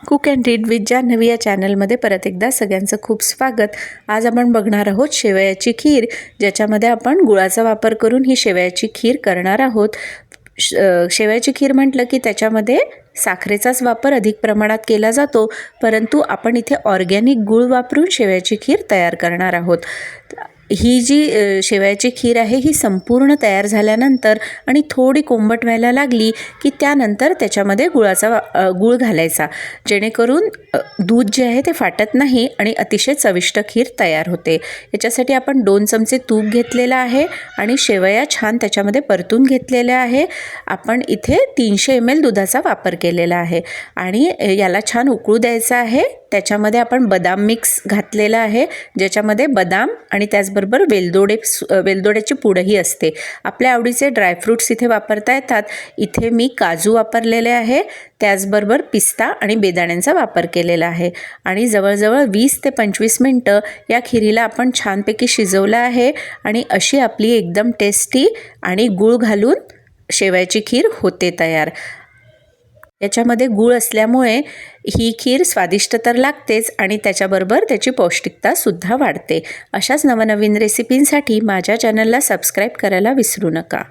Cook and read with Jahnavi या चॅनलमध्ये परत एकदा सगळ्यांचं खूप स्वागत। आज आपण बघणार आहोत शेवयाची खीर, ज्याच्यामध्ये आपण गुळाचा वापर करून ही शेवयाची खीर करणार आहोत। शेवयाची खीर म्हटलं की त्याच्यामध्ये साखरेचाच वापर अधिक प्रमाणात केला जातो, परंतु आपण इथे ऑर्गॅनिक गूळ वापरून शेवयाची खीर तयार करणार आहोत। ही जी शेवयाची खीर आहे ही संपूर्ण तयार झाल्यानंतर आणि थोडी कोंबट व्हायला लागली की त्यानंतर त्याच्यामध्ये गूळ घालायचा, जेणेकरून दूध जे आहे ते फाटत नाही आणि अतिशय चविष्ट खीर तयार होते। याच्यासाठी आपण 2 चमचे तूप घेतलेलं आहे आणि शेवया छान त्याच्यामध्ये परतून घेतलेल्या आहे। आपण इथे 300 ml दुधाचा वापर केलेला आहे आणि याला छान उकळू द्यायचा आहे। त्याच्यामध्ये आपण बदाम मिक्स घातलेला आहे, ज्याच्यामध्ये बदाम आणि त्याचबरोबर वेलदोड्याची पूडही असते। आपल्या आवडीचे ड्रायफ्रूट्स इथे वापरता येतात। इथे मी काजू वापरलेले आहे, त्याचबरोबर पिस्ता आणि बेदाण्यांचा वापर केलेला आहे आणि जवळजवळ 20 ते 25 मिनिटं या खिरीला आपण छानपैकी शिजवलं आहे आणि अशी आपली एकदम टेस्टी आणि गूळ घालून शेवयाची खीर होते तयार। याच्यामध्ये गूळ असल्यामुळे ही खीर स्वादिष्ट तर लागतेच आणि त्याच्याबरोबर त्याची पौष्टिकतासुद्धा वाढते। अशाच नवनवीन रेसिपींसाठी माझ्या चॅनलला सबस्क्राईब करायला विसरू नका।